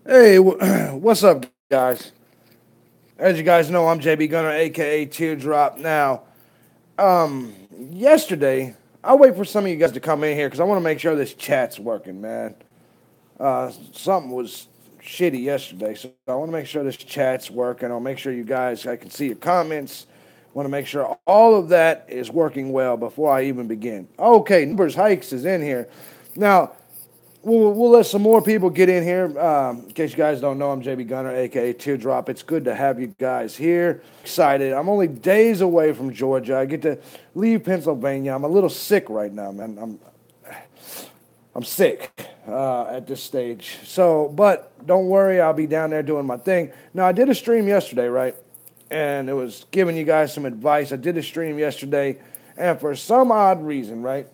Hey, what's up, guys? As you guys know, I'm JB Gunner, aka Teardrop. Now, yesterday, I'll wait for some of you guys to come in here because I want to make sure this chat's working, man. Something was shitty yesterday, so I want to make sure this chat's working. I'll make sure you guys, I can see your comments. Want to make sure all of that is working well before I even begin. Okay, Numbers Hikes is in here. Now, we'll let some more people get in here. In case you guys don't know, I'm JB Gunner, aka Teardrop. It's good to have you guys here. Excited. I'm only days away from Georgia. I get to leave Pennsylvania. I'm a little sick right now, man. I'm sick at this stage. So, but don't worry, I'll be down there doing my thing. Now, I did a stream yesterday, right? And it was giving you guys some advice. I did a stream yesterday, and for some odd reason, right,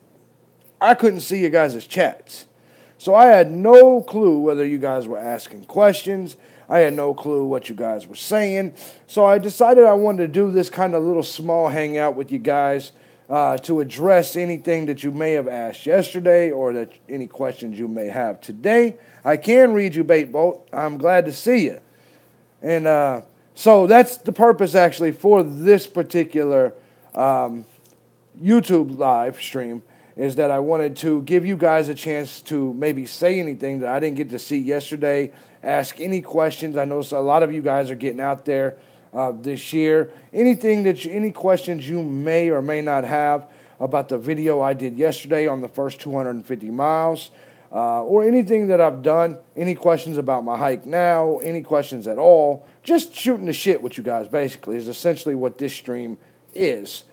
I couldn't see you guys' chats. So I had no clue whether you guys were asking questions. I had no clue what you guys were saying. So I decided I wanted to do this kind of little small hangout with you guys to address anything that you may have asked yesterday or that any questions you may have today. I can read you, Bait Bolt. I'm glad to see you. And so that's the purpose actually for this particular YouTube live stream is that I wanted to give you guys a chance to maybe say anything that I didn't get to see yesterday, ask any questions. I know a lot of you guys are getting out there this year. Any questions you may or may not have about the video I did yesterday on the first 250 miles, or anything that I've done, any questions about my hike now, any questions at all, just shooting the shit with you guys basically is essentially what this stream is.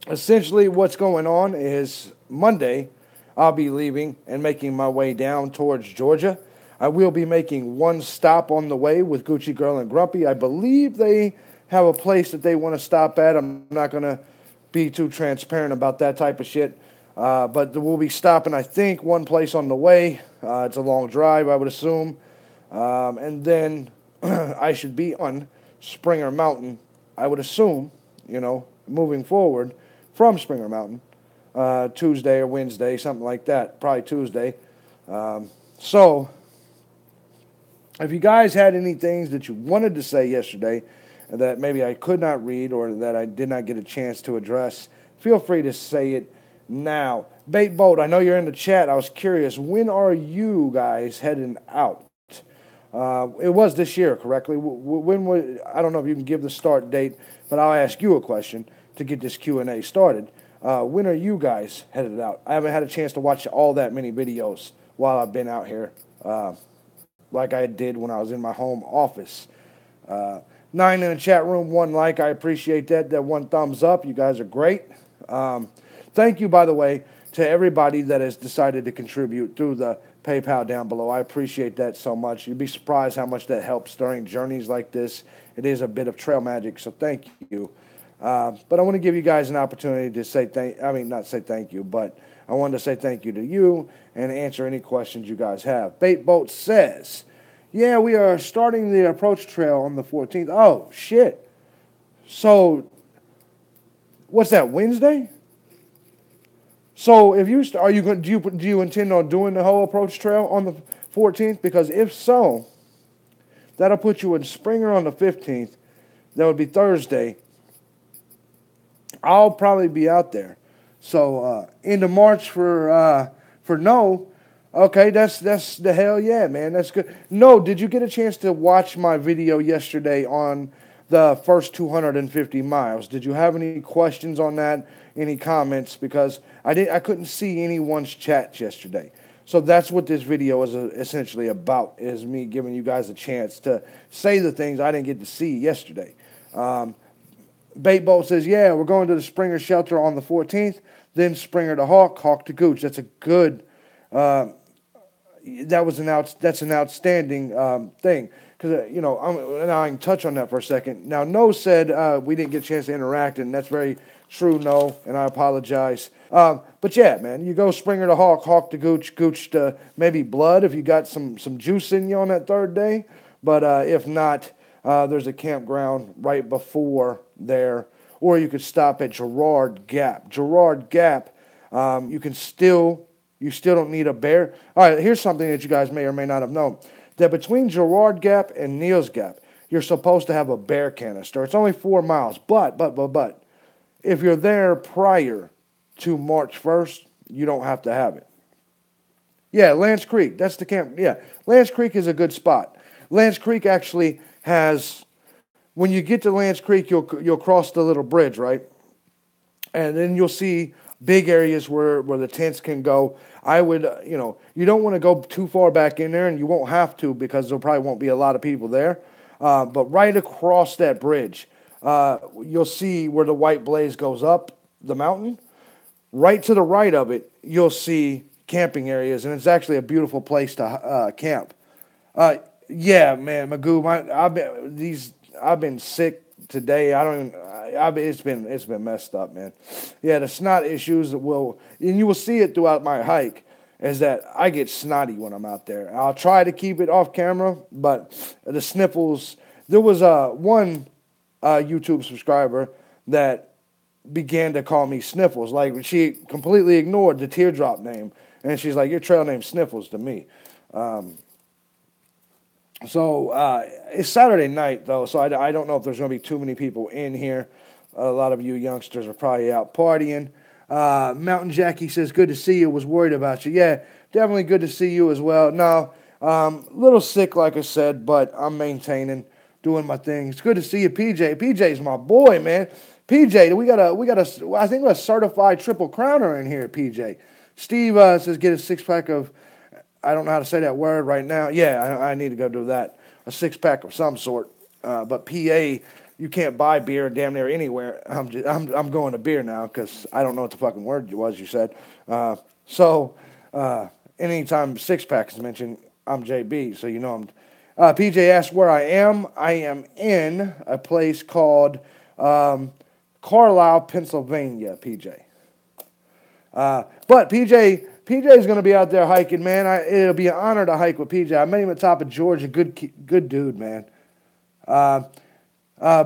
Essentially, what's going on is Monday, I'll be leaving and making my way down towards Georgia. I will be making one stop on the way with Gucci Girl and Grumpy. I believe they have a place that they want to stop at. I'm not going to be too transparent about that type of shit. But we'll be stopping, I think, one place on the way. It's a long drive, I would assume. And then I should be on Springer Mountain, I would assume, moving forward from Springer Mountain, Tuesday or Wednesday, something like that, probably Tuesday. So, if you guys had any things that you wanted to say yesterday that maybe I could not read or that I did not get a chance to address, feel free to say it now. Bait Boat, I know you're in the chat. I was curious, when are you guys heading out? It was this year, correctly? I don't know if you can give the start date, but I'll ask you a question to get this Q&A started. When are you guys headed out? I haven't had a chance to watch all that many videos while I've been out here, like I did when I was in my home office. 9 in the chat room, 1 like. I appreciate that. That 1 thumbs up. You guys are great. Thank you, by the way, to everybody that has decided to contribute through the PayPal down below. I appreciate that so much. You'd be surprised how much that helps during journeys like this. It is a bit of trail magic, so thank you. But I want to give you guys an opportunity to say not say thank you, but I wanted to say thank you to you and answer any questions you guys have. Bait Boat says, yeah, we are starting the approach trail on the 14th. Oh, shit. So, what's that, Wednesday? So, if you are you going do you intend on doing the whole approach trail on the 14th? Because if so, that'll put you in Springer on the 15th. That would be Thursday. I'll probably be out there. So into March for no. Okay, that's the hell yeah, man. That's good. No, did you get a chance to watch my video yesterday on the first 250 miles? Did you have any questions on that? Any comments? Because I couldn't see anyone's chats yesterday. So that's what this video is essentially about, is me giving you guys a chance to say the things I didn't get to see yesterday. Bait Boat says, yeah, we're going to the Springer shelter on the 14th, then Springer to Hawk, Hawk to Gooch. That's a good, that's an outstanding thing. Because, now I can touch on that for a second. Now, No said we didn't get a chance to interact, and that's very true, No, and I apologize. But yeah, man, you go Springer to Hawk, Hawk to Gooch, Gooch to maybe Blood if you got some juice in you on that third day. But if not, there's a campground right before there, or you could stop at Girard Gap. Girard Gap, you can still You still don't need a bear. All right, here's something that you guys may or may not have known. That between Girard Gap and Neal's Gap, you're supposed to have a bear canister. It's only 4 miles, but, if you're there prior to March 1st, you don't have to have it. Yeah, Lance Creek, that's the camp. Yeah, Lance Creek is a good spot. Lance Creek actually has, when you get to Lance Creek, you'll cross the little bridge, right? And then you'll see big areas where the tents can go. I would, you don't want to go too far back in there, and you won't have to because there probably won't be a lot of people there. But right across that bridge, you'll see where the White Blaze goes up the mountain. Right to the right of it, you'll see camping areas, and it's actually a beautiful place to camp. Yeah, man, Magoo, I've been sick today. It's been messed up, man. Yeah, the snot issues and you will see it throughout my hike, is that I get snotty when I'm out there. I'll try to keep it off camera, but the sniffles. There was one YouTube subscriber that began to call me Sniffles. Like, she completely ignored the teardrop name, and she's like, "Your trail name's Sniffles to me." So it's Saturday night, though, so I don't know if there's going to be too many people in here. A lot of you youngsters are probably out partying. Mountain Jackie says, "Good to see you. Was worried about you." Yeah, definitely good to see you as well. No, little sick, like I said, but I'm maintaining, doing my thing. It's good to see you, PJ. PJ's my boy, man. PJ, I think we're a certified triple crowner in here, PJ. Steve says, "Get a 6-pack of," I don't know how to say that word right now. Yeah, I need to go do that. A 6-pack of some sort. But PA, you can't buy beer damn near anywhere. I'm going to beer now because I don't know what the fucking word was you said. Anytime 6-pack is mentioned, I'm JB, so you know I'm. PJ asked where I am. I am in a place called Carlisle, Pennsylvania, PJ. But PJ is going to be out there hiking, man. It'll be an honor to hike with PJ. I met him at the top of Georgia. Good dude, man.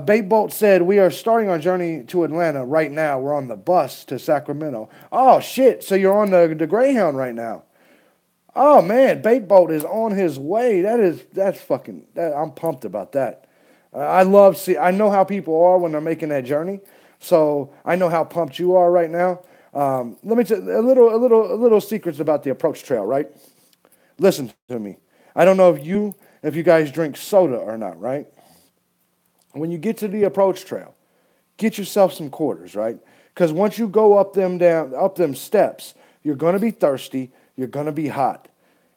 Bait Bolt said, "We are starting our journey to Atlanta right now. We're on the bus to Sacramento." Oh, shit. So you're on the Greyhound right now. Oh, man. Bait Bolt is on his way. I'm pumped about that. I know how people are when they're making that journey. So I know how pumped you are right now. Let me tell you a little secrets about the approach trail, right? Listen to me. I don't know if you guys drink soda or not, right? When you get to the approach trail, get yourself some quarters, right? Because once you go up them steps, you're going to be thirsty, you're going to be hot.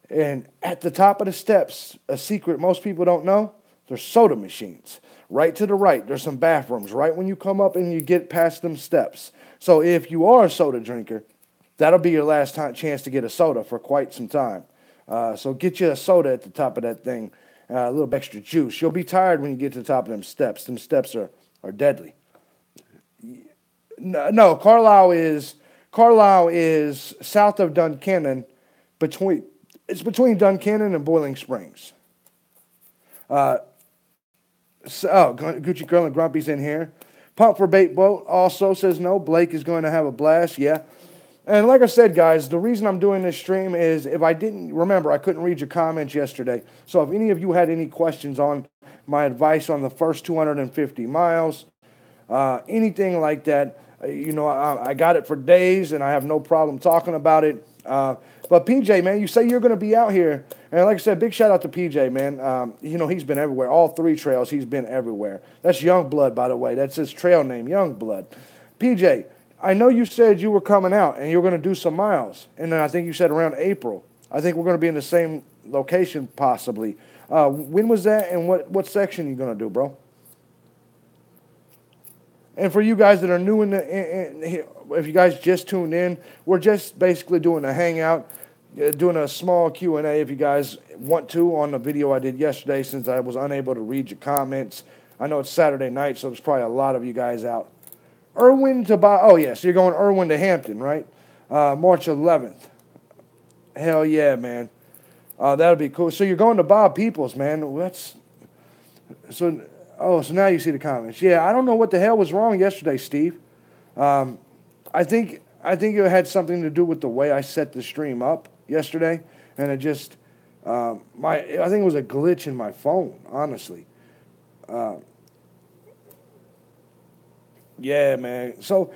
And at the top of the steps, a secret most people don't know, there's soda machines. Right to the right, there's some bathrooms right when you come up and you get past them steps. So if you are a soda drinker, that'll be your last chance to get a soda for quite some time. So get you a soda at the top of that thing, a little extra juice. You'll be tired when you get to the top of them steps. Them steps are deadly. No, Carlisle is south of Duncannon, between Duncannon and Boiling Springs. Gucci Girl and Grumpy's in here. Pump for Bait Boat also says no. Blake is going to have a blast. Yeah. And like I said, guys, the reason I'm doing this stream is if I didn't remember, I couldn't read your comments yesterday. So if any of you had any questions on my advice on the first 250 miles, anything like that, I got it for days and I have no problem talking about it. But PJ, man, you say you're going to be out here. And like I said, big shout out to PJ, man. He's been everywhere. All 3 trails, he's been everywhere. That's Youngblood, by the way. That's his trail name, Youngblood. PJ, I know you said you were coming out and you were going to do some miles. And then I think you said around April. I think we're going to be in the same location possibly. When was that and what section you going to do, bro? And for you guys that are new if you guys just tuned in, we're just basically doing a hangout, doing a small Q&A if you guys want to on the video I did yesterday since I was unable to read your comments. I know it's Saturday night, so there's probably a lot of you guys out. Irwin to Bob. Oh, yeah, so you're going Irwin to Hampton, right? March 11th. Hell yeah, man. That'll be cool. So you're going to Bob Peoples, man. So now you see the comments. Yeah, I don't know what the hell was wrong yesterday, Steve. I think I think it had something to do with the way I set the stream up yesterday, and it just I think it was a glitch in my phone, honestly. Uh, yeah, man. So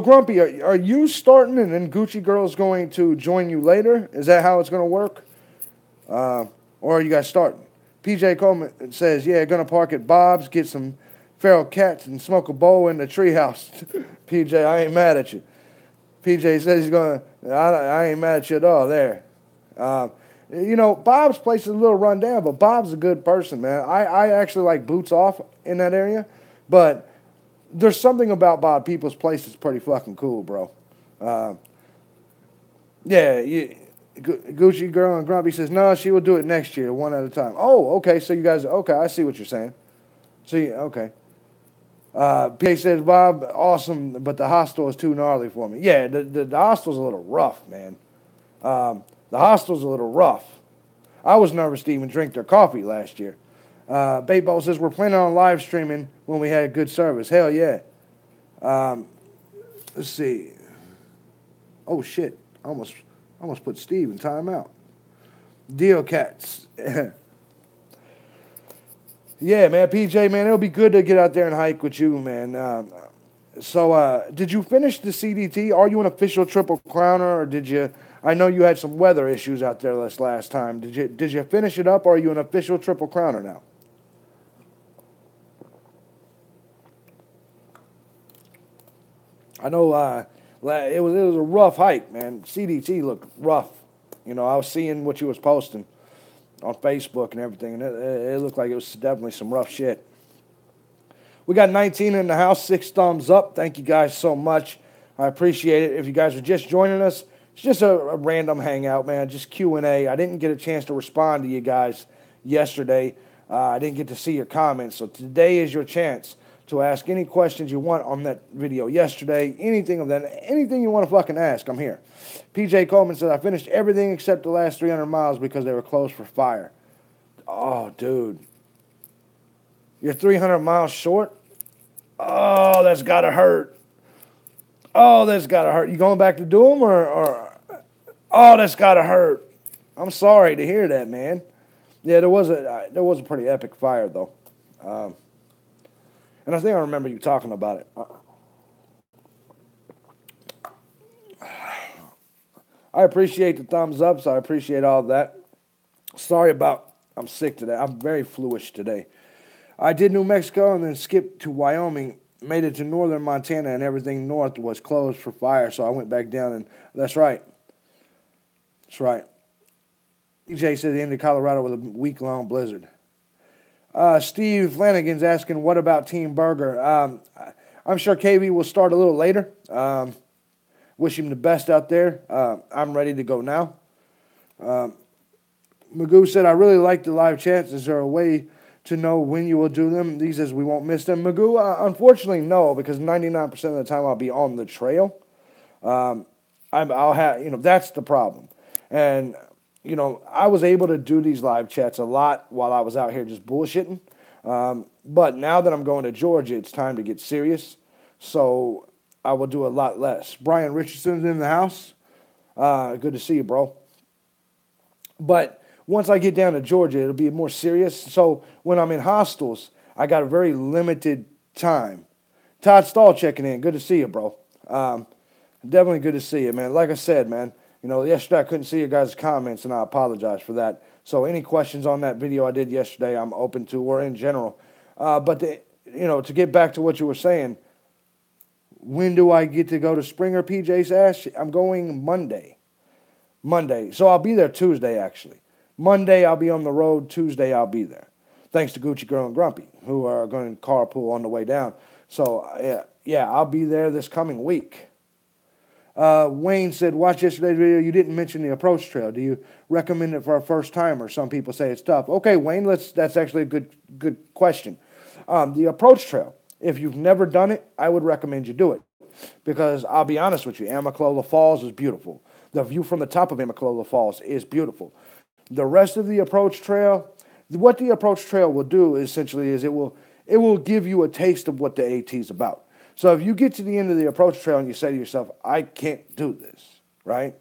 Grumpy, are you starting, and then Gucci Girl's going to join you later? Is that how it's going to work? Uh, or are you guys starting? PJ Coleman says, yeah, gonna park at Bob's, get some feral cats, and smoke a bowl in the treehouse. PJ, I ain't mad at you. PJ says he's gonna. I ain't mad at you at all there. Uh, Bob's place is a little run down, but Bob's a good person, man. I actually like Boots Off in that area, but there's something about Bob People's place that's pretty fucking cool, bro. Uh, yeah, Gucci Girl and Grumpy says, no, she will do it next year, one at a time. Oh, okay, so you guys, okay, I see what you're saying. See, okay. PA says, Bob, awesome, but the hostel is too gnarly for me. Yeah, the hostel's a little rough, man. The hostel's a little rough. I was nervous to even drink their coffee last year. Baitball says, we're planning on live streaming when we had good service. Hell yeah. Let's see. Oh, shit. I almost put Steve in timeout. Deal Cats. Yeah, man, PJ, man, it'll be good to get out there and hike with you, man. So, did you finish the CDT? Are you an official Triple Crowner, or did you? I know you had some weather issues out there this last time. Did you finish it up, or are you an official Triple Crowner now? I know it was a rough hike, man. CDT looked rough. I was seeing what you was posting on Facebook and everything, and it looked like it was definitely some rough shit. We got 19 in the house, 6 thumbs up. Thank you guys so much. I appreciate it. If you guys are just joining us, it's just a random hangout, man, just Q&A. I didn't get a chance to respond to you guys yesterday. I didn't get to see your comments, so today is your chance to ask any questions you want on that video yesterday, anything you want to fucking ask, I'm here. PJ Coleman said, I finished everything except the last 300 miles because they were closed for fire. Oh, dude. You're 300 miles short? Oh, that's got to hurt. Oh, that's got to hurt. You going back to do them or oh, that's got to hurt. I'm sorry to hear that, man. Yeah, there was a pretty epic fire, though. And I think I remember you talking about it. I appreciate the thumbs up, so I appreciate all that. Sorry about, I'm sick today. I'm very fluish today. I did New Mexico and then skipped to Wyoming, made it to northern Montana, and everything north was closed for fire, so I went back down, and that's right. That's right. EJ said they ended Colorado with a week-long blizzard. Steve Flanagan's asking, what about Team Burger? I'm sure KB will start a little later. Wish him the best out there. I'm ready to go now. Magoo said, I really like the live chats. Is there a way to know when you will do them? He says we won't miss them. Magoo, unfortunately, no, because 99% of the time I'll be on the trail. I'll have, that's the problem. And I was able to do these live chats a lot while I was out here just bullshitting. But now that I'm going to Georgia, it's time to get serious. So I will do a lot less. Brian Richardson's in the house. Good to see you, bro. But once I get down to Georgia, it'll be more serious. So when I'm in hostels, I got a very limited time. Todd Stahl checking in. Good to see you, bro. Definitely good to see you, man. Like I said, man, yesterday I couldn't see your guys' comments, and I apologize for that. So any questions on that video I did yesterday, I'm open to, or in general. But to get back to what you were saying, when do I get to go to Springer, PJ's Ash? I'm going Monday. So I'll be there Tuesday, actually. Monday I'll be on the road. Tuesday I'll be there. Thanks to Gucci Girl and Grumpy, who are going to carpool on the way down. So, yeah, I'll be there this coming week. Wayne said, watch yesterday's video. You didn't mention the approach trail. Do you recommend it for a first timer? Some people say it's tough. Okay, Wayne, that's actually a good question. The approach trail, if you've never done it, I would recommend you do it. Because I'll be honest with you, Amicalola Falls is beautiful. The view from the top of Amicalola Falls is beautiful. The rest of the approach trail, what the approach trail will do essentially is it will give you a taste of what the AT is about. So if you get to the end of the approach trail and you say to yourself, I can't do this, right?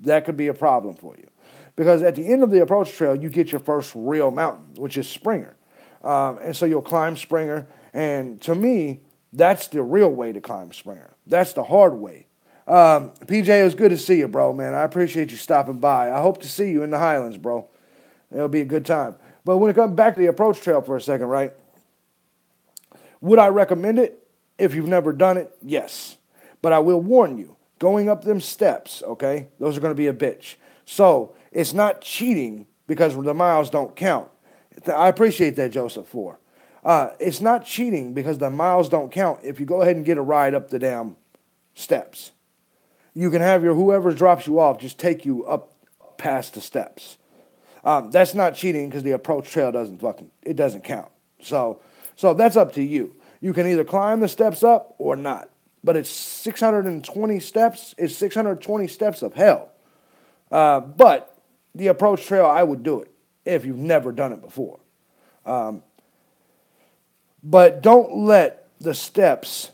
That could be a problem for you. Because at the end of the approach trail, you get your first real mountain, which is Springer. And so you'll climb Springer. And to me, that's the real way to climb Springer. That's the hard way. PJ, it was good to see you, bro, man. I appreciate you stopping by. I hope to see you in the Highlands, bro. It'll be a good time. But when it comes back to the approach trail for a second, right? Would I recommend it? If you've never done it, yes. But I will warn you, going up them steps, okay, those are going to be a bitch. So it's not cheating because the miles don't count. I appreciate that, Joseph, for. It's not cheating because the miles don't count if you go ahead and get a ride up the damn steps. You can have your whoever drops you off just take you up past the steps. That's not cheating because the approach trail doesn't count. So that's up to you. You can either climb the steps up or not. But it's 620 steps. It's 620 steps of hell. But the approach trail, I would do it if you've never done it before. But don't let the steps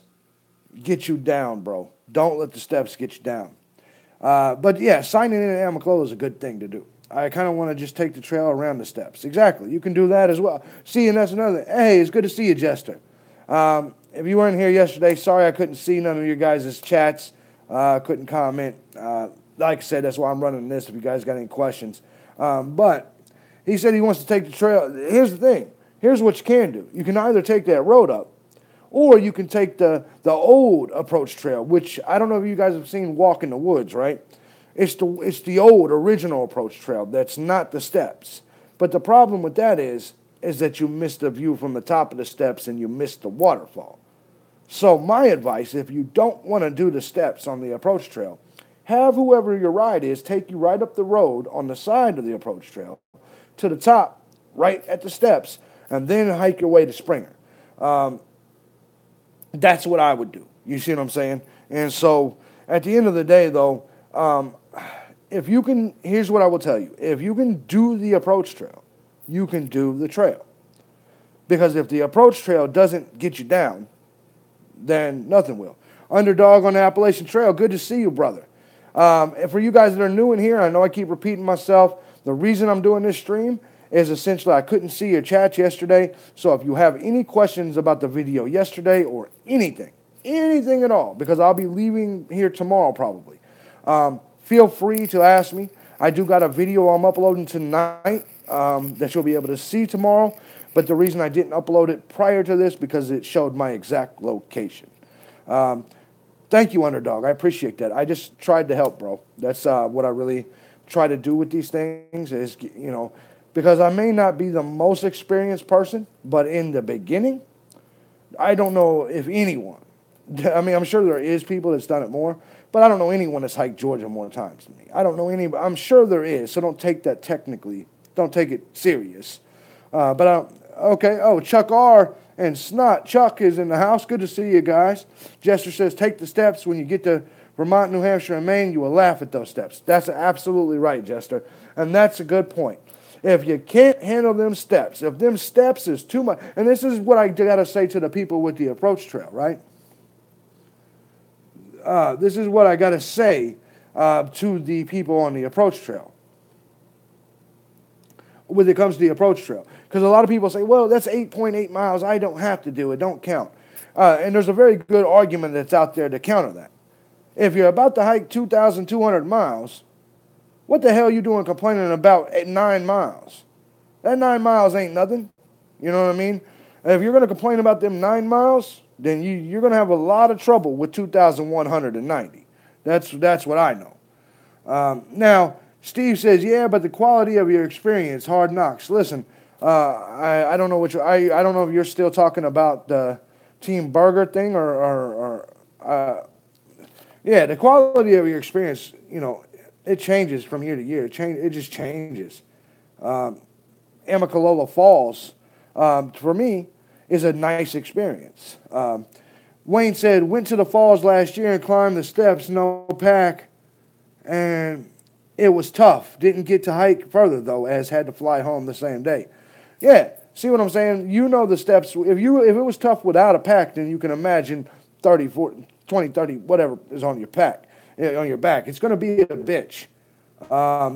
get you down, bro. Don't let the steps get you down. But yeah, signing in at Amicalola is a good thing to do. I kind of want to just take the trail around the steps. Exactly. You can do that as well. See, and that's another thing. Hey, it's good to see you, Jester. If you weren't here yesterday, sorry I couldn't see none of your guys' chats. Couldn't comment. Like I said, that's why I'm running this if you guys got any questions. But he said he wants to take the trail. Here's the thing. Here's what you can do. You can either take that road up, or you can take the old approach trail, which I don't know if you guys have seen Walk in the Woods, right? It's the old original approach trail. That's not the steps. But the problem with that is that you missed the view from the top of the steps and you missed the waterfall. So my advice, if you don't want to do the steps on the approach trail, have whoever your ride is take you right up the road on the side of the approach trail to the top, right at the steps, and then hike your way to Springer. That's what I would do. You see what I'm saying? And so at the end of the day, though, if you can, here's what I will tell you. If you can do the approach trail, you can do the trail. Because if the approach trail doesn't get you down, then nothing will. Underdog on the Appalachian Trail, good to see you, brother. And for you guys that are new in here, I know I keep repeating myself. The reason I'm doing this stream is essentially I couldn't see your chat yesterday. So if you have any questions about the video yesterday or anything at all, because I'll be leaving here tomorrow probably, feel free to ask me. I do got a video I'm uploading tonight that you'll be able to see tomorrow. But the reason I didn't upload it prior to this because it showed my exact location. Thank you, Underdog. I appreciate that. I just tried to help, bro. That's what I really try to do with these things is, you know, because I may not be the most experienced person, but in the beginning, I don't know if anyone, I mean, I'm sure there is people that's done it more, but I don't know anyone that's hiked Georgia more times than me. I don't know anybody. I'm sure there is, so don't take that technically. Don't take it serious. Okay. Oh, Chuck R. and Snot. Chuck is in the house. Good to see you guys. Jester says, take the steps. When you get to Vermont, New Hampshire, and Maine, you will laugh at those steps. That's absolutely right, Jester. And that's a good point. If you can't handle them steps, if them steps is too much, and this is what I got to say to the people with the approach trail, right? This is what I got to say to the people on the approach trail when it comes to the approach trail. Because a lot of people say, well, that's 8.8 miles. I don't have to do it. Don't count. And there's a very good argument that's out there to counter that. If you're about to hike 2,200 miles, what the hell are you doing complaining about 9 miles? That 9 miles ain't nothing. You know what I mean? And if you're going to complain about them 9 miles, then you're going to have a lot of trouble with 2,190. That's what I know. Now, Steve says, yeah, but the quality of your experience, hard knocks. Listen, I don't know I don't know if you're still talking about the Team Burger thing or yeah, the quality of your experience, you know, it changes from year to year. It just changes. Amicalola Falls, for me, is a nice experience. Wayne said, went to the falls last year and climbed the steps, no pack, and it was tough. Didn't get to hike further, though, as had to fly home the same day. Yeah, see what I'm saying? You know the steps. If it was tough without a pack, then you can imagine 30, 40, 20, 30, whatever is on your pack, on your back. It's going to be a bitch.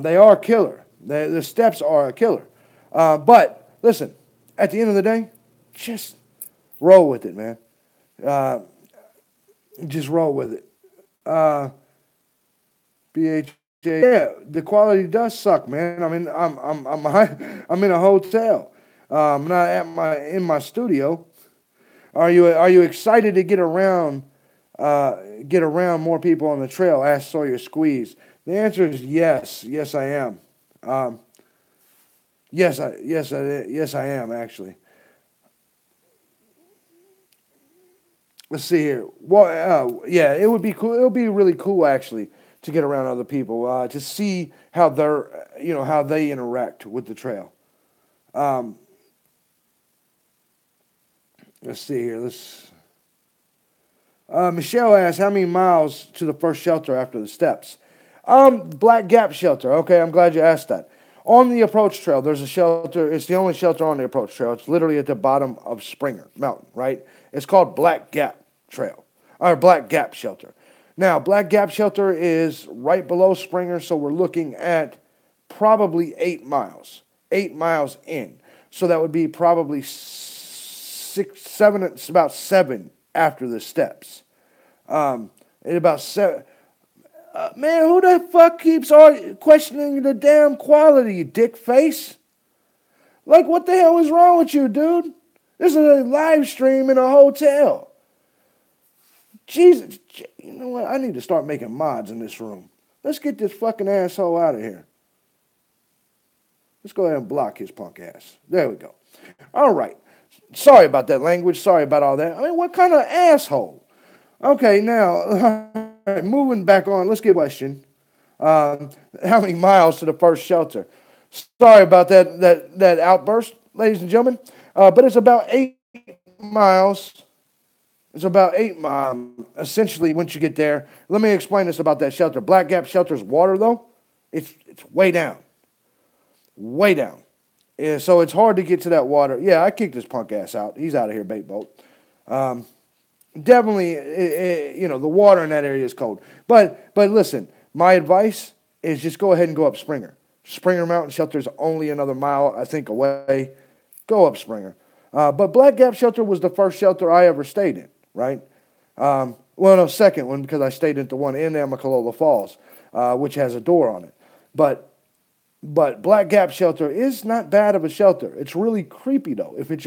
They are a killer. The steps are a killer. But listen, at the end of the day, just roll with it, man. Just roll with it. BHA. Yeah, the quality does suck, man. I mean, I'm in a hotel. I'm not in my studio. Are you excited to get around more people on the trail? Asked Sawyer Squeeze. The answer is yes. Yes, I am. Yes, I am actually. Let's see here. Well, yeah, it would be cool. It would be really cool actually to get around other people to see how how they interact with the trail. Let's see here. Michelle asks, how many miles to the first shelter after the steps? Black Gap Shelter. Okay, I'm glad you asked that. On the approach trail, there's a shelter. It's the only shelter on the approach trail. It's literally at the bottom of Springer Mountain, right? It's called Black Gap Trail, or Black Gap Shelter. Now, Black Gap Shelter is right below Springer, so we're looking at probably 8 miles. 8 miles in. So that would be probably 6, 7, it's about 7 after the steps. About 7. Man, who the fuck keeps questioning the damn quality, you dick face? Like, what the hell is wrong with you, dude? This is a live stream in a hotel. Jesus, you know what? I need to start making mods in this room. Let's get this fucking asshole out of here. Let's go ahead and block his punk ass. There we go. All right. Sorry about that language. Sorry about all that. I mean, what kind of asshole? Okay, now, moving back on. Let's get a question. How many miles to the first shelter? Sorry about that outburst, ladies and gentlemen. But it's about 8 miles. It's about 8 miles, essentially, once you get there. Let me explain this about that shelter. Black Gap Shelter's water, though, it's way down. Way down. Yeah, so it's hard to get to that water. Yeah, I kicked this punk ass out. He's out of here, bait boat. Definitely, the water in that area is cold. But listen, my advice is just go ahead and go up Springer. Springer Mountain Shelter is only another mile, I think, away. Go up Springer. But Black Gap Shelter was the first shelter I ever stayed in, right? Well, no, second one, because I stayed at the one in Amicalola Falls, which has a door on it. But Black Gap Shelter is not bad of a shelter. It's really creepy, though. If it's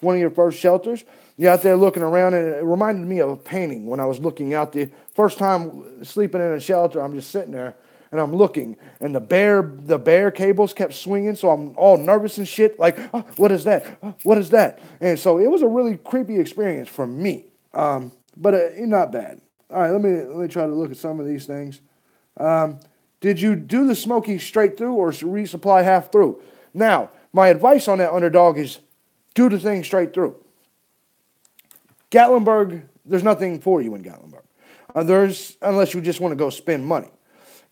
one of your first shelters, you're out there looking around, and it reminded me of a painting when I was looking out there. First time sleeping in a shelter, I'm just sitting there, and I'm looking, and the bear cables kept swinging, so I'm all nervous and shit, like, oh, what is that? Oh, what is that? And so it was a really creepy experience for me, but not bad. All right, let me try to look at some of these things. Did you do the Smoky straight through or resupply half through? Now, my advice on that, underdog, is do the thing straight through. Gatlinburg, there's nothing for you in Gatlinburg. Unless you just want to go spend money.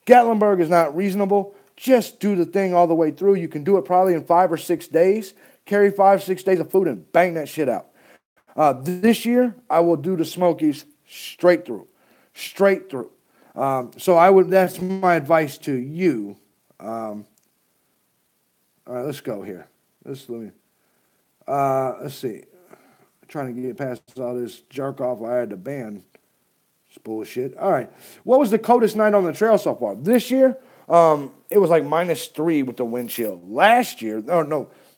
Gatlinburg is not reasonable. Just do the thing all the way through. You can do it probably in 5 or 6 days. Carry 5, 6 days of food and bang that shit out. This year, I will do the Smokies straight through. Straight through. That's my advice to you. All right, let's go here. Let's see. I'm trying to get past all this jerk off I had to ban. It's bullshit. All right. What was the coldest night on the trail so far? This year, it was like -3 with the wind chill. Last year,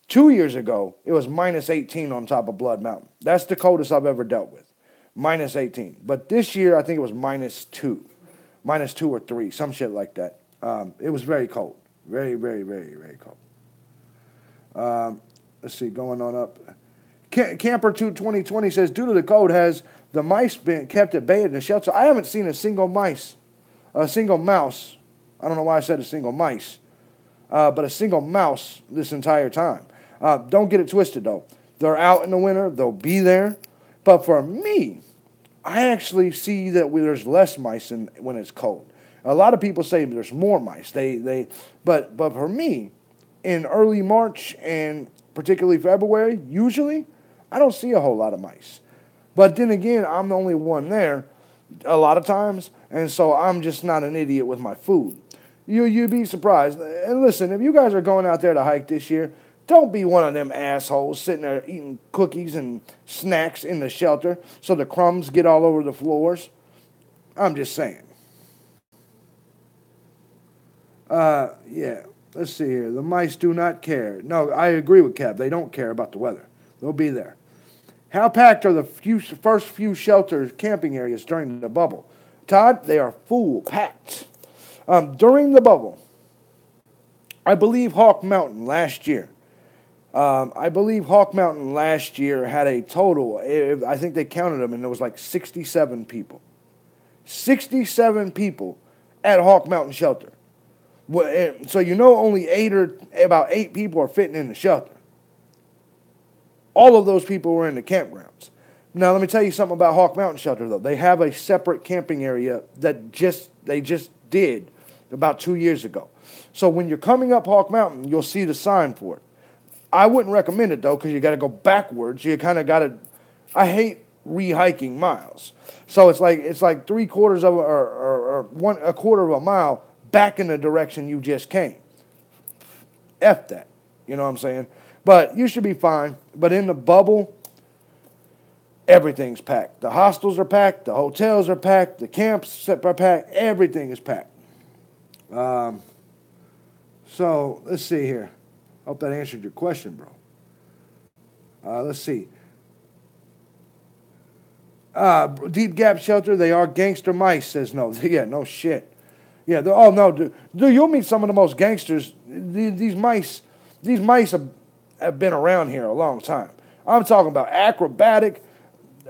2 years ago, it was -18 on top of Blood Mountain. That's the coldest I've ever dealt with. -18. But this year, I think it was -2. -2 or 3, some shit like that. It was very cold. Very, very, very, very cold. Let's see, going on up. Camper 2020 says, due to the cold, has the mice been kept at bay in the shelter? I haven't seen a single mouse. I don't know why I said a single mice. But a single mouse this entire time. Don't get it twisted, though. They're out in the winter. They'll be there. But for me, I actually see that there's less mice when it's cold. A lot of people say there's more mice. But for me, in early March and particularly February, usually, I don't see a whole lot of mice. But then again, I'm the only one there a lot of times, and so I'm just not an idiot with my food. You'd be surprised. And listen, if you guys are going out there to hike this year, don't be one of them assholes sitting there eating cookies and snacks in the shelter so the crumbs get all over the floors. I'm just saying. Yeah, let's see here. The mice do not care. No, I agree with Kev. They don't care about the weather. They'll be there. How packed are the first few shelter camping areas during the bubble? Todd, they are full packed. During the bubble, I believe Hawk Mountain last year had a total, I think they counted them, and there was like 67 people. 67 people at Hawk Mountain Shelter. So only about eight people are fitting in the shelter. All of those people were in the campgrounds. Now, let me tell you something about Hawk Mountain Shelter, though. They have a separate camping area that they just did about 2 years ago. So when you're coming up Hawk Mountain, you'll see the sign for it. I wouldn't recommend it, though, because you got to go backwards. You kind of got to. I hate rehiking miles. So it's like 3/4 of or a quarter of a mile back in the direction you just came. F that. You know what I'm saying? But you should be fine. But in the bubble, everything's packed. The hostels are packed. The hotels are packed. The camps are packed. Everything is packed. So let's see here. Hope that answered your question, bro. Let's see. Deep Gap Shelter, they are gangster mice, says no. Yeah, no shit. Yeah, oh no, dude, you'll meet some of the most gangsters. These mice have been around here a long time. I'm talking about acrobatic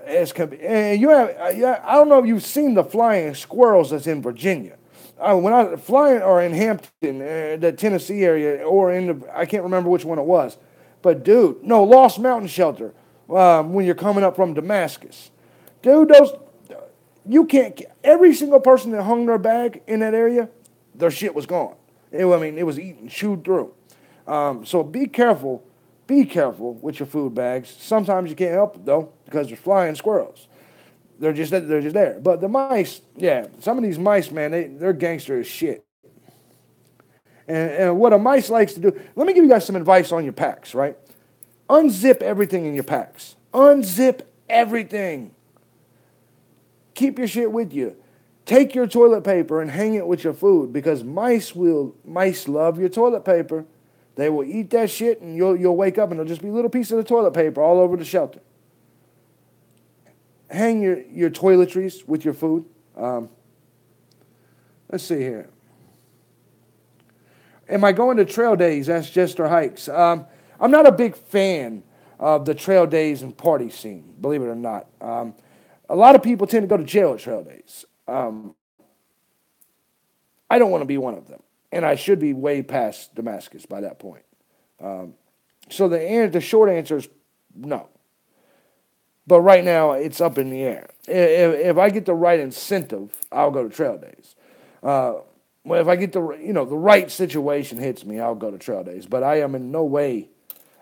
as can be. And I don't know if you've seen the flying squirrels that's in Virginia. When I flying or in Hampton, the Tennessee area, or I can't remember which one it was. But dude, no, Lost Mountain Shelter, when you're coming up from Damascus. Dude, you can't, every single person that hung their bag in that area, their shit was gone. It was eaten, chewed through. So be careful with your food bags. Sometimes you can't help it, though, because there's flying squirrels. They're just there. But the mice, yeah, some of these mice, man, they're gangster as shit. And what a mice likes to do, let me give you guys some advice on your packs, right? Unzip everything in your packs. Unzip everything. Keep your shit with you. Take your toilet paper and hang it with your food, because mice love your toilet paper. They will eat that shit, and you'll wake up and there'll just be little pieces of toilet paper all over the shelter. Hang your toiletries with your food. Let's see here. Am I going to trail days? That's Jester Hikes. I'm not a big fan of the trail days and party scene, believe it or not. A lot of people tend to go to jail at trail days. I don't want to be one of them. And I should be way past Damascus by that point. So the short answer is no. But right now, it's up in the air. If I get the right incentive, I'll go to trail days. If I get the right situation hits me, I'll go to trail days. But I am in no way,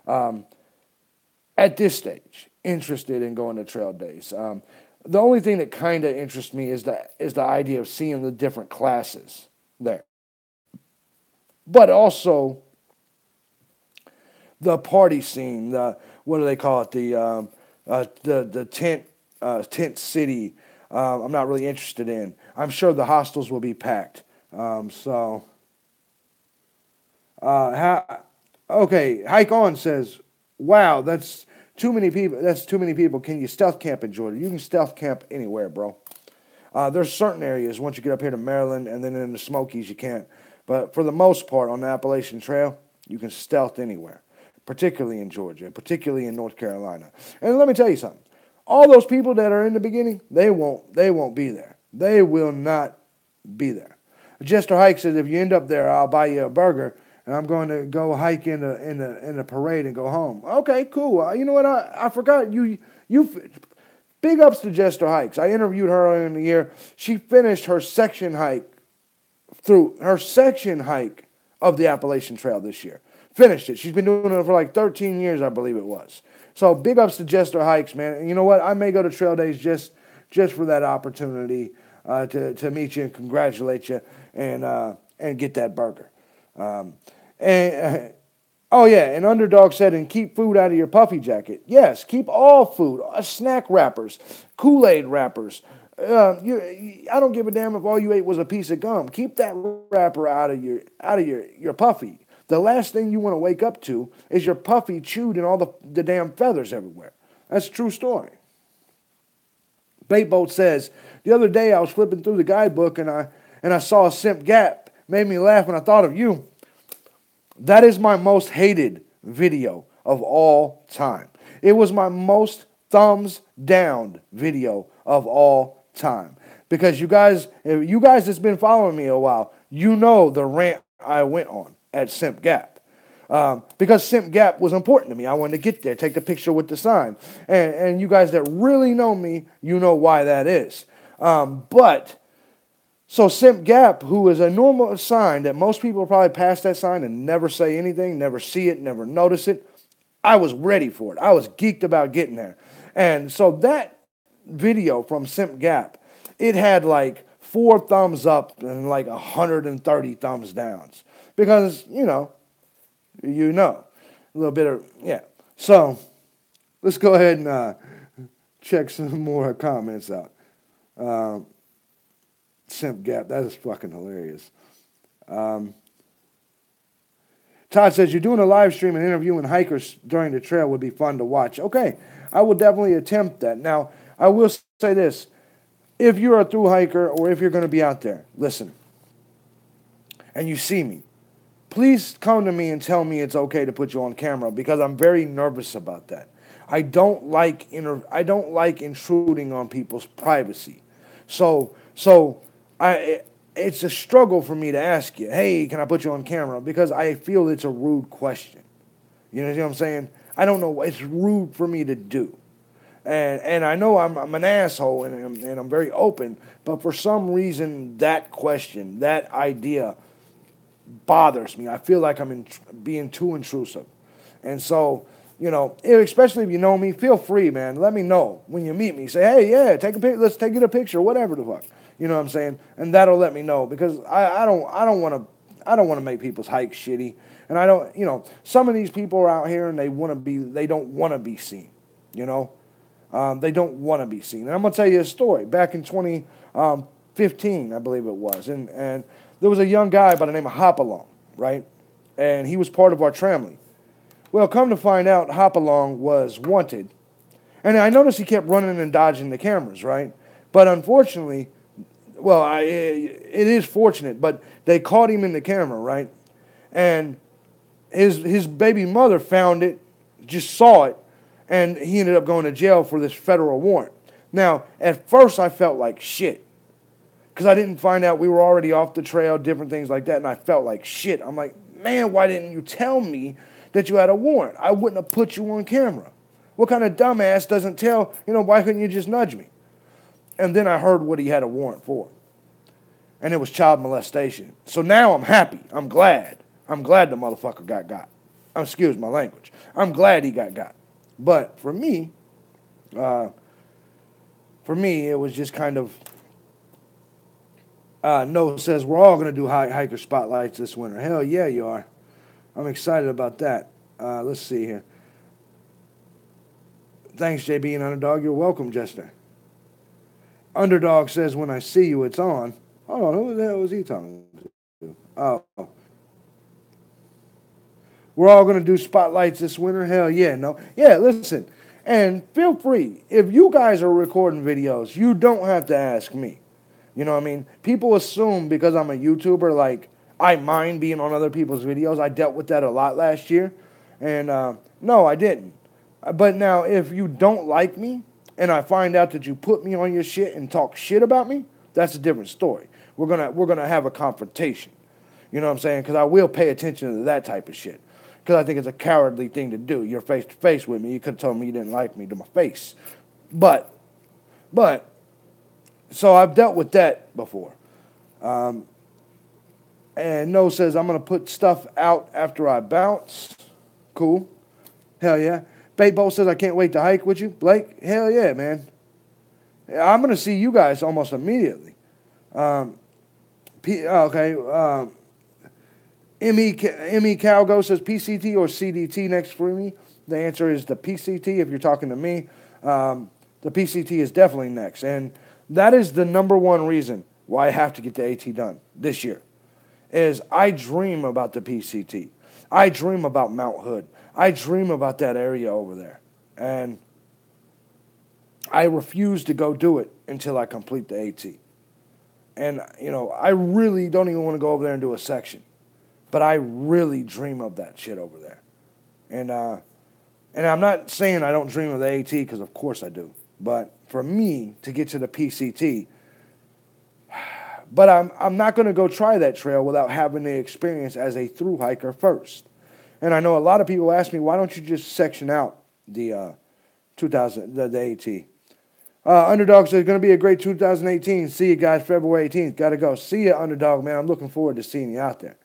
at this stage, interested in going to trail days. The only thing that kind of interests me is the idea of seeing the different classes there. But also the party scene, what do they call it? The tent city. I'm not really interested in. I'm sure the hostels will be packed. Okay, Hike On says, wow, that's too many people. That's too many people. Can you stealth camp in Georgia? You can stealth camp anywhere, bro. There's certain areas, once you get up here to Maryland and then in the Smokies, you can't. But for the most part, on the Appalachian Trail, you can stealth anywhere, particularly in Georgia, particularly in North Carolina. And let me tell you something. All those people that are in the beginning, they won't be there. They will not be there. Jester Hike says, if you end up there, I'll buy you a burger, and I'm going to go hike in the parade and go home. Okay, cool. You know what? I forgot you. Big ups to Jester Hikes. I interviewed her earlier in the year. She finished her section hike of the Appalachian Trail this year. Finished it. She's been doing it for like 13 years, I believe it was. So big ups to Jester Hikes, man. And you know what? I may go to Trail Days just for that opportunity to meet you and congratulate you and get that burger. And oh yeah, and Underdog said, and keep food out of your puffy jacket. Yes, keep all food, snack wrappers, Kool-Aid wrappers. I don't give a damn if all you ate was a piece of gum. Keep that wrapper out of your puffy. The last thing you want to wake up to is your puffy chewed and all the damn feathers everywhere. That's a true story. Baitboat says, the other day I was flipping through the guidebook and I saw a Simp Gap. Made me laugh when I thought of you. That is my most hated video of all time. It was my most thumbs down video of all time. Because you guys that's been following me a while, you know the rant I went on at Simp Gap. Because Simp Gap was important to me. I wanted to get there, take the picture with the sign. And you guys that really know me, you know why that is. So Simp Gap, who is a normal sign that most people probably pass that sign and never say anything, never see it, never notice it, I was ready for it. I was geeked about getting there. And so that video from Simp Gap, it had like 4 thumbs up and like 130 thumbs downs. Because, you know, a little bit of, yeah. So let's go ahead and check some more comments out. Simp Gap, that is fucking hilarious. Todd says, you're doing a live stream and interviewing hikers during the trail would be fun to watch. Okay, I will definitely attempt that. Now, I will say this. If you're a thru hiker or if you're going to be out there, listen, and you see me, please come to me and tell me it's okay to put you on camera because I'm very nervous about that. I don't like intruding on people's privacy. So it's a struggle for me to ask you, hey, can I put you on camera? Because I feel it's a rude question. You know what I'm saying? I don't know. It's rude for me to do. And I know I'm an asshole and I'm very open, but for some reason that question, that idea bothers me. I feel like I'm being too intrusive. And so, you know, especially if you know me, feel free, man. Let me know when you meet me. Say, hey, yeah, let's take a picture, whatever the fuck. You know what I'm saying? And that'll let me know because I don't want to make people's hikes shitty. And I don't, you know, some of these people are out here and they don't want to be seen. You know, they don't want to be seen. And I'm gonna tell you a story. Back in 2015, I believe it was, and there was a young guy by the name of Hopalong, right? And he was part of our tramline. Well, come to find out, Hopalong was wanted. And I noticed he kept running and dodging the cameras, right? But unfortunately, well, it is fortunate, but they caught him in the camera, right? And his baby mother found it, just saw it, and he ended up going to jail for this federal warrant. Now, at first I felt like shit because I didn't find out we were already off the trail, different things like that, and I felt like shit. I'm like, man, why didn't you tell me that you had a warrant? I wouldn't have put you on camera. What kind of dumbass doesn't tell, why couldn't you just nudge me? And then I heard what he had a warrant for. And it was child molestation. So now I'm happy. I'm glad. I'm glad the motherfucker got. Excuse my language. I'm glad he got. But for me, it was just kind of, Noah says, we're all going to do hiker spotlights this winter. Hell yeah, you are. I'm excited about that. Let's see here. Thanks, JB and Underdog. You're welcome, Jester. Underdog says, when I see you, it's on. Hold on, who the hell was he talking to? Oh. We're all going to do spotlights this winter? Hell yeah, no. Yeah, listen. And feel free. If you guys are recording videos, you don't have to ask me. You know what I mean? People assume because I'm a YouTuber, like, I mind being on other people's videos. I dealt with that a lot last year. And no, I didn't. But now, if you don't like me, and I find out that you put me on your shit and talk shit about me, that's a different story. We're gonna have a confrontation. You know what I'm saying? Because I will pay attention to that type of shit. Because I think it's a cowardly thing to do. You're face to face with me. You could have told me you didn't like me to my face. But, so I've dealt with that before. And And No says, I'm going to put stuff out after I bounce. Cool. Hell yeah. Baitbolt says, I can't wait to hike with you. Blake, hell yeah, man. I'm going to see you guys almost immediately. Okay. M.E. Calgo says, PCT or CDT next for me? The answer is the PCT if you're talking to me. The PCT is definitely next. And that is the number one reason why I have to get the AT done this year. Is I dream about the PCT. I dream about Mount Hood. I dream about that area over there. And I refuse to go do it until I complete the AT. And, I really don't even want to go over there and do a section. But I really dream of that shit over there. And I'm not saying I don't dream of the AT, because of course I do. But for me to get to the PCT, but I'm not going to go try that trail without having the experience as a through hiker first. And I know a lot of people ask me, why don't you just section out the AT? Underdog says, going to be a great 2018. See you guys February 18th. Got to go. See you, Underdog, man. I'm looking forward to seeing you out there.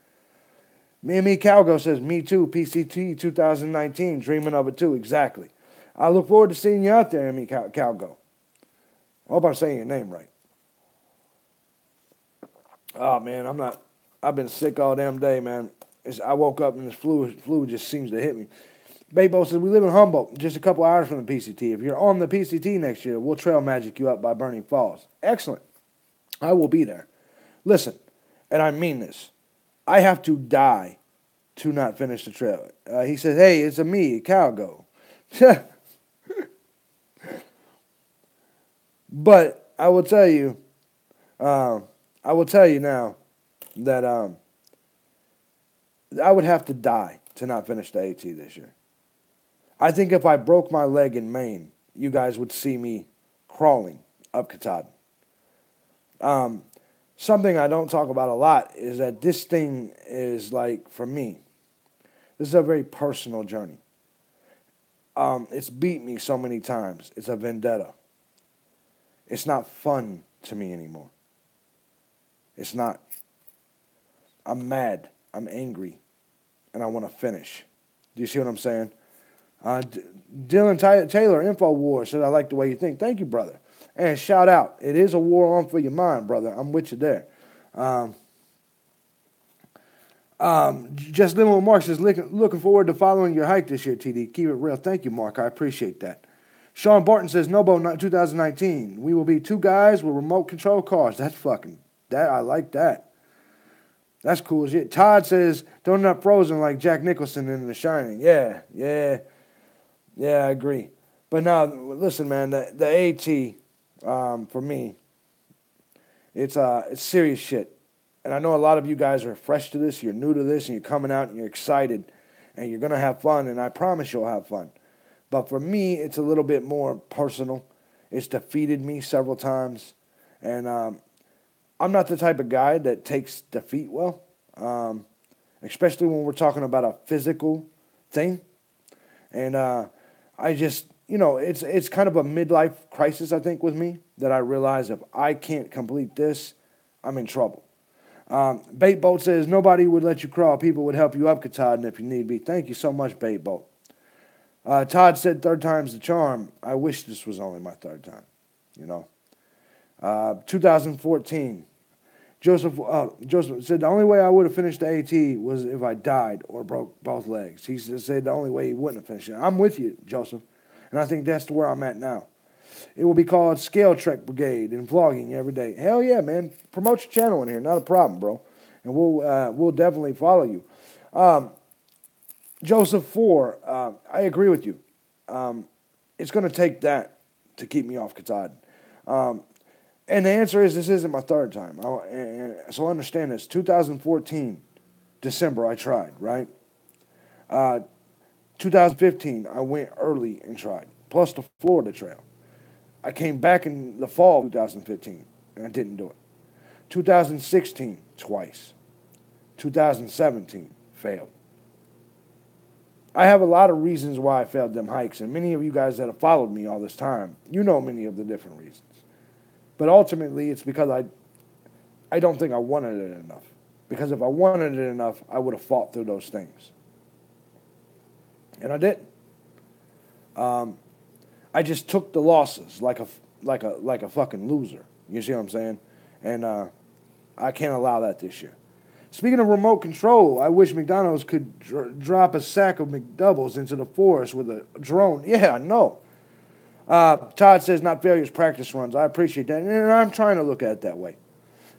Me Calgo says, me too, PCT 2019. Dreaming of it too. Exactly. I look forward to seeing you out there, me Calgo. I hope I'm saying your name right. Oh, man, I've been sick all damn day, man. I woke up and this flu just seems to hit me. Baybo says, we live in Humboldt, just a couple hours from the PCT. If you're on the PCT next year, we'll trail magic you up by Burning Falls. Excellent. I will be there. Listen, and I mean this. I have to die to not finish the trail. He says, hey, it's a me, Calgo. But I will tell you now that I would have to die to not finish the AT this year. I think if I broke my leg in Maine, you guys would see me crawling up Katahdin. Something I don't talk about a lot is that this thing is like, for me, this is a very personal journey. It's beat me so many times. It's a vendetta. It's not fun to me anymore. It's not. I'm mad. I'm angry. And I want to finish. Do you see what I'm saying? Dylan Taylor, InfoWar, said, I like the way you think. Thank you, brother. And shout out. It is a war on for your mind, brother. I'm with you there. Just Living with Mark says, looking forward to following your hike this year, TD. Keep it real. Thank you, Mark. I appreciate that. Sean Barton says, Nobo 2019. We will be two guys with remote control cars. I like that. That's cool as shit. Todd says, don't end up frozen like Jack Nicholson in The Shining. Yeah, I agree. But now, listen, man, the AT, for me, it's serious shit. And I know a lot of you guys are fresh to this, you're new to this, and you're coming out and you're excited, and you're going to have fun, and I promise you'll have fun. But for me, it's a little bit more personal. It's defeated me several times, and I'm not the type of guy that takes defeat well, especially when we're talking about a physical thing. And I just, it's kind of a midlife crisis, I think, with me, that I realize if I can't complete this, I'm in trouble. Bait Boat says, nobody would let you crawl. People would help you up Katahdin if you need be. Thank you so much, Bait Boat. Todd said, third time's the charm. I wish this was only my third time, 2014. Joseph said, the only way I would have finished the AT was if I died or broke both legs. He said the only way he wouldn't have finished it. I'm with you, Joseph. And I think that's where I'm at now. It will be called Scale Trek Brigade and vlogging every day. Hell yeah, man. Promote your channel in here. Not a problem, bro. And we'll definitely follow you. Joseph 4, I agree with you. It's going to take that to keep me off Katahdin. And the answer is this isn't my third time. So understand this. 2014, December, I tried, right? 2015, I went early and tried, plus the Florida Trail. I came back in the fall of 2015, and I didn't do it. 2016, twice. 2017, failed. I have a lot of reasons why I failed them hikes, and many of you guys that have followed me all this time, you know many of the different reasons. But ultimately, it's because I don't think I wanted it enough. Because if I wanted it enough, I would have fought through those things. And I didn't. I just took the losses like a fucking loser. You see what I'm saying? And I can't allow that this year. Speaking of remote control, I wish McDonald's could drop a sack of McDoubles into the forest with a drone. Yeah, I know. Todd says not failures, practice runs. I appreciate that, and I'm trying to look at it that way.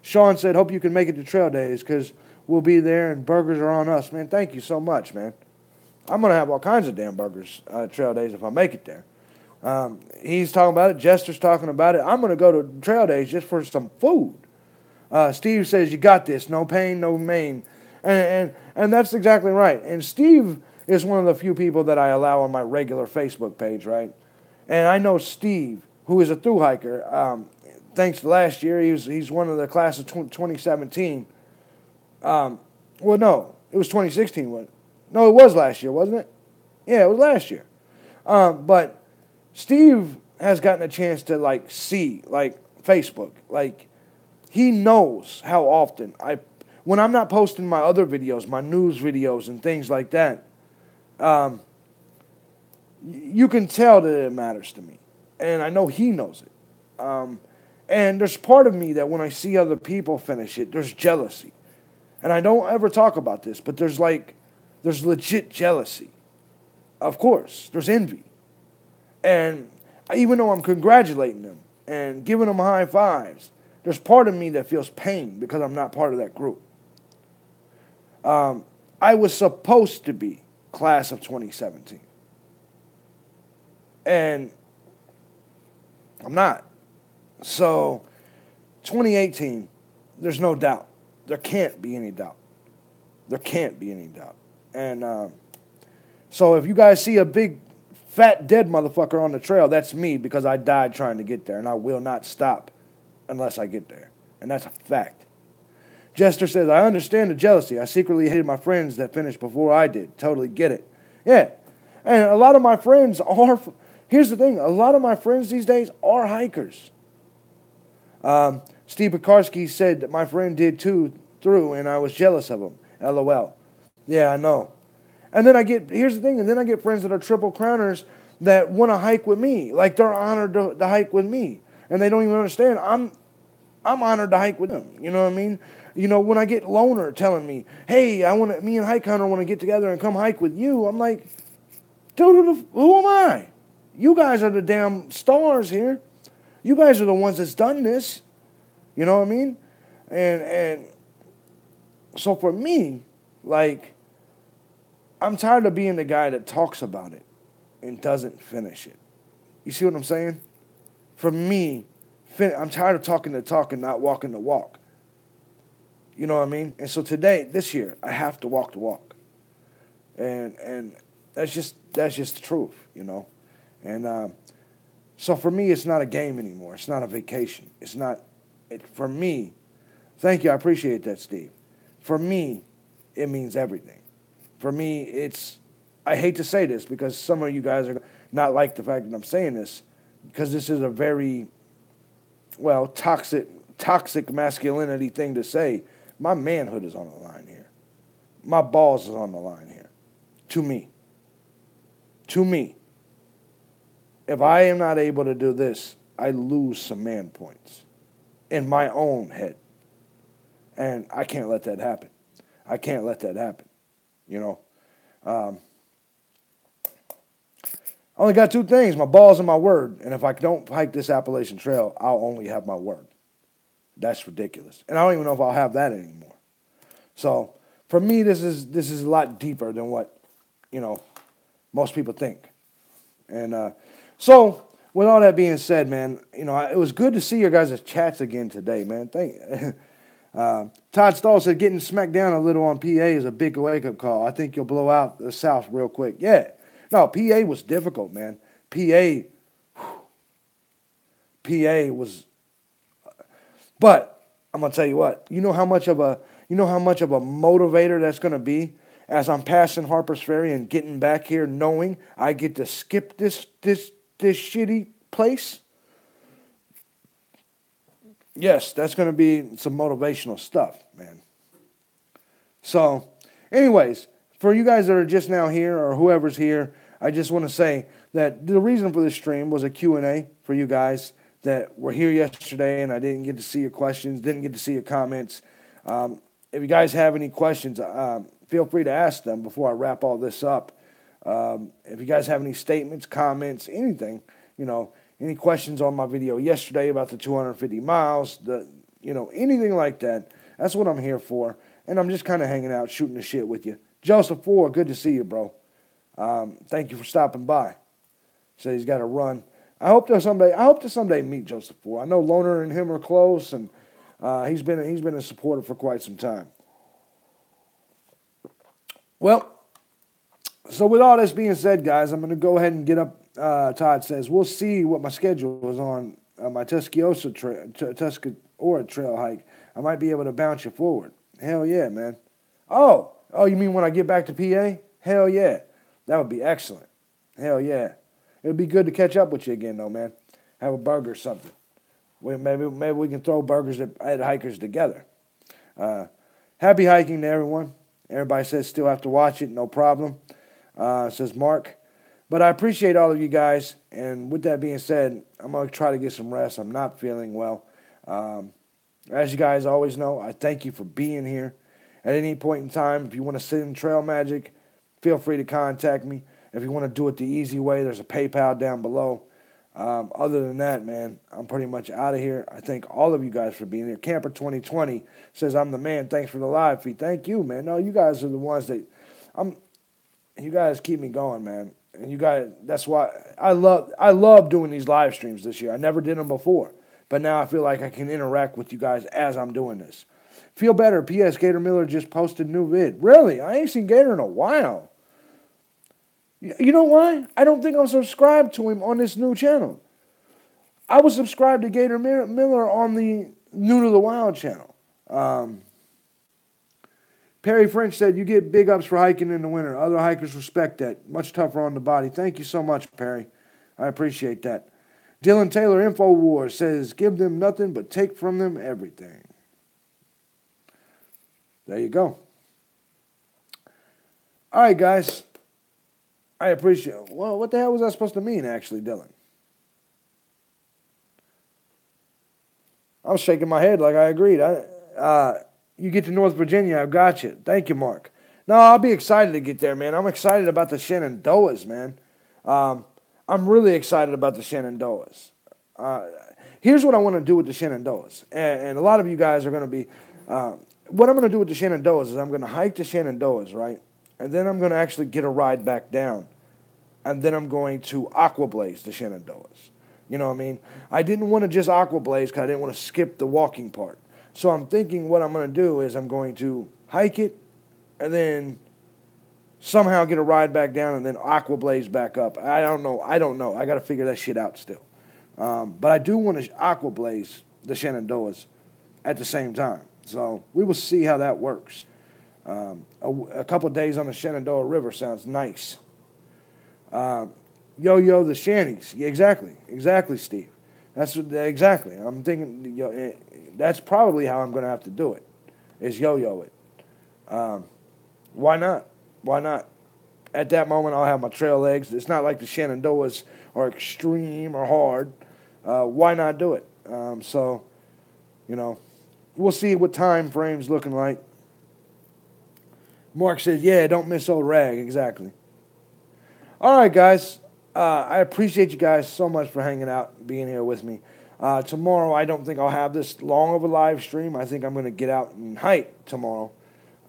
Sean said, hope you can make it to trail days because we'll be there and burgers are on us. Man, thank you so much, man. I'm going to have all kinds of damn burgers trail days if I make it there. He's talking about it. Jester's talking about it. I'm going to go to trail days just for some food. Steve says, you got this. No pain, no main. And that's exactly right. And Steve is one of the few people that I allow on my regular Facebook page, right? And I know Steve, who is a thru hiker. Thanks to last year, he's one of the class of 2017. Well, no, it was 2016. No, it was last year, wasn't it? Yeah, it was last year. But Steve has gotten a chance to see Facebook. He knows how often when I'm not posting my other videos, my news videos and things like that, you can tell that it matters to me. And I know he knows it. And there's part of me that when I see other people finish it, there's jealousy. And I don't ever talk about this, but there's legit jealousy. Of course, there's envy. And even though I'm congratulating them and giving them high fives, there's part of me that feels pain because I'm not part of that group. I was supposed to be class of 2017. And I'm not. So 2018, there's no doubt. There can't be any doubt. There can't be any doubt. And so if you guys see a big, fat, dead motherfucker on the trail, that's me because I died trying to get there, and I will not stop unless I get there. And that's a fact. Jester says, I understand the jealousy. I secretly hated my friends that finished before I did. Totally get it. Yeah. And a lot of my friends are, here's the thing, a lot of my friends these days are hikers. Steve Pekarsky said that my friend did too through, and I was jealous of him. LOL. Yeah, I know. And then here's the thing, and then I get friends that are triple crowners that want to hike with me. Like they're honored to hike with me. And they don't even understand. I'm honored to hike with them. You know what I mean? You know, when I get loner telling me, hey, me and Hike Hunter want to get together and come hike with you, I'm like, dude, who am I? You guys are the damn stars here. You guys are the ones that's done this. You know what I mean? And so for me, I'm tired of being the guy that talks about it and doesn't finish it. You see what I'm saying? For me, I'm tired of talking the talk and not walking the walk. You know what I mean? And so this year, I have to walk the walk. And that's just the truth, you know? And so for me, it's not a game anymore. It's not a vacation. For me, thank you, I appreciate that, Steve. For me, it means everything. For me, I hate to say this because some of you guys are not like the fact that I'm saying this, because this is a very, toxic masculinity thing to say. My manhood is on the line here. My balls is on the line here. To me. If I am not able to do this, I lose some man points in my own head. And I can't let that happen. You know? I only got two things, my balls and my word. And if I don't hike this Appalachian Trail, I'll only have my word. That's ridiculous. And I don't even know if I'll have that anymore. So for me, this is a lot deeper than what, most people think. And so with all that being said, man, it was good to see your guys' chats again today, man. Todd Stahl said getting smacked down a little on PA is a big wake-up call. I think you'll blow out the South real quick. Yeah. No, PA was difficult, man. PA was, but I'm gonna tell you what. You know how much of a motivator that's gonna be as I'm passing Harper's Ferry and getting back here, knowing I get to skip this shitty place. Yes, that's gonna be some motivational stuff, man. So, anyways, for you guys that are just now here or whoever's here, I just want to say that the reason for this stream was a Q&A for you guys that were here yesterday, and I didn't get to see your questions, didn't get to see your comments. If you guys have any questions, feel free to ask them before I wrap all this up. If you guys have any statements, comments, anything, any questions on my video yesterday about the 250 miles, anything like that, that's what I'm here for. And I'm just kind of hanging out, shooting the shit with you. Joseph Ford, good to see you, bro. Thank you for stopping by. Said he's got to run. I hope to someday meet Joseph Ford. I know Loner and him are close, and he's been a supporter for quite some time. Well, so with all this being said, guys, I'm going to go ahead and get up. Todd says, we'll see what my schedule is on my Tuscaloosa trail hike. I might be able to bounce you forward. Hell yeah, man. Oh, you mean when I get back to PA? Hell yeah. That would be excellent. Hell yeah. It would be good to catch up with you again, though, man. Have a burger or something. Maybe we can throw burgers at hikers together. Happy hiking to everyone. Everybody says still have to watch it, no problem, says Mark. But I appreciate all of you guys. And with that being said, I'm going to try to get some rest. I'm not feeling well. As you guys always know, I thank you for being here. At any point in time, if you want to send Trail Magic, feel free to contact me. If you want to do it the easy way, there's a PayPal down below. Other than that, man, I'm pretty much out of here. I thank all of you guys for being here. Camper 2020 says, I'm the man. Thanks for the live feed. Thank you, man. No, you guys are the ones that you guys keep me going, man. And you guys, that's why I love doing these live streams this year. I never did them before. But now I feel like I can interact with you guys as I'm doing this. Feel better. P.S. Gator Miller just posted a new vid. Really? I ain't seen Gator in a while. You know why? I don't think I'm subscribed to him on this new channel. I was subscribed to Gator Miller on the New to the Wild channel. Perry French said, you get big ups for hiking in the winter. Other hikers respect that. Much tougher on the body. Thank you so much, Perry. I appreciate that. Dylan Taylor, InfoWars, says, give them nothing but take from them everything. There you go. All right, guys. I appreciate it. Well, what the hell was that supposed to mean, actually, Dylan? I was shaking my head like I agreed. You get to North Virginia, I've got you. Thank you, Mark. No, I'll be excited to get there, man. I'm excited about the Shenandoahs, man. I'm really excited about the Shenandoahs. Here's what I want to do with the Shenandoahs. And a lot of you guys are going to be... what I'm going to do with the Shenandoahs is I'm going to hike the Shenandoahs, right? And then I'm going to actually get a ride back down. And then I'm going to aquablaze the Shenandoahs. You know what I mean? I didn't want to just aquablaze because I didn't want to skip the walking part. So I'm thinking what I'm going to do is I'm going to hike it and then somehow get a ride back down and then aquablaze back up. I don't know. I got to figure that shit out still. But I do want to aquablaze the Shenandoahs at the same time. So we will see how that works. A couple of days on the Shenandoah River sounds nice. Yo-yo the shanties. Yeah, exactly, Steve. Exactly. I'm thinking that's probably how I'm going to have to do it, is yo-yo it. Why not? Why not? At that moment, I'll have my trail legs. It's not like the Shenandoahs are extreme or hard. Why not do it? So, we'll see what time frame's looking like. Mark says, yeah, don't miss old Rag. Exactly. All right, guys. I appreciate you guys so much for hanging out, being here with me. Tomorrow, I don't think I'll have this long of a live stream. I think I'm going to get out and hike tomorrow.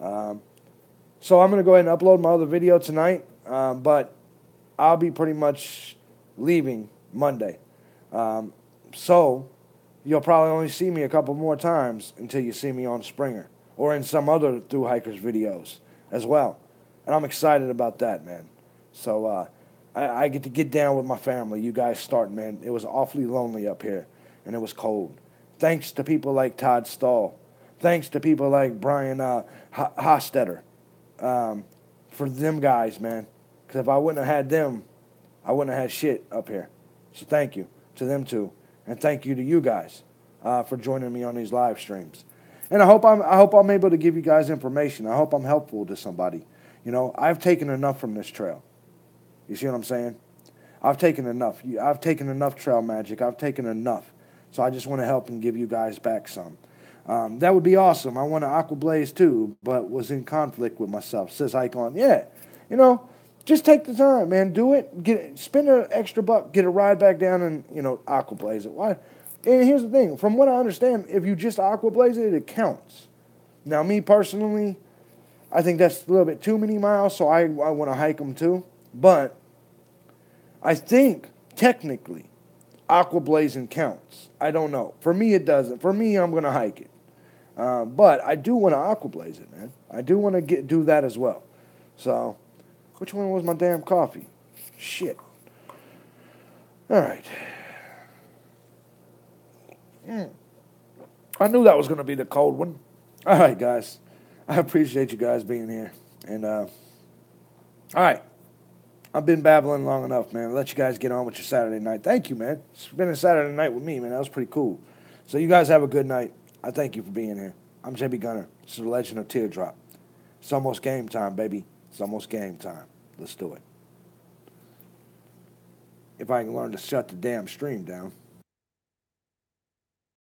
So I'm going to go ahead and upload my other video tonight. But I'll be pretty much leaving Monday. So you'll probably only see me a couple more times until you see me on Springer or in some other Thru Hikers videos as well. And I'm excited about that, man. So I get to get down with my family. You guys start, man. It was awfully lonely up here, and it was cold. Thanks to people like Todd Stahl. Thanks to people like Brian Hostetter. For them guys, man. Because if I wouldn't have had them, I wouldn't have had shit up here. So thank you to them too. And thank you to you guys for joining me on these live streams. And I hope I'm able to give you guys information. I hope I'm helpful to somebody. I've taken enough from this trail. You see what I'm saying? I've taken enough. I've taken enough trail magic. I've taken enough. So I just want to help and give you guys back some. That would be awesome. I want to Aqua Blaze too, but was in conflict with myself. Says Icon, yeah, just take the time, man. Do it. Spend an extra buck, get a ride back down, and Aqua Blaze it. Why? And here's the thing. From what I understand, if you just Aqua Blaze it, it counts. Now, me personally, I think that's a little bit too many miles, so I want to hike them too. But I think technically, Aqua Blazing counts. I don't know. For me, it doesn't. For me, I'm going to hike it. But I do want to Aqua Blaze it, man. I do want to do that as well. So, which one was my damn coffee? Shit. All right. I knew that was going to be the cold one. All right, guys. I appreciate you guys being here. And, all right. I've been babbling long enough, man. Let you guys get on with your Saturday night. Thank you, man. It's been a Saturday night with me, man. That was pretty cool. So you guys have a good night. I thank you for being here. I'm JB Gunner. This is the Legend of Teardrop. It's almost game time, baby. It's almost game time. Let's do it. If I can learn to shut the damn stream down.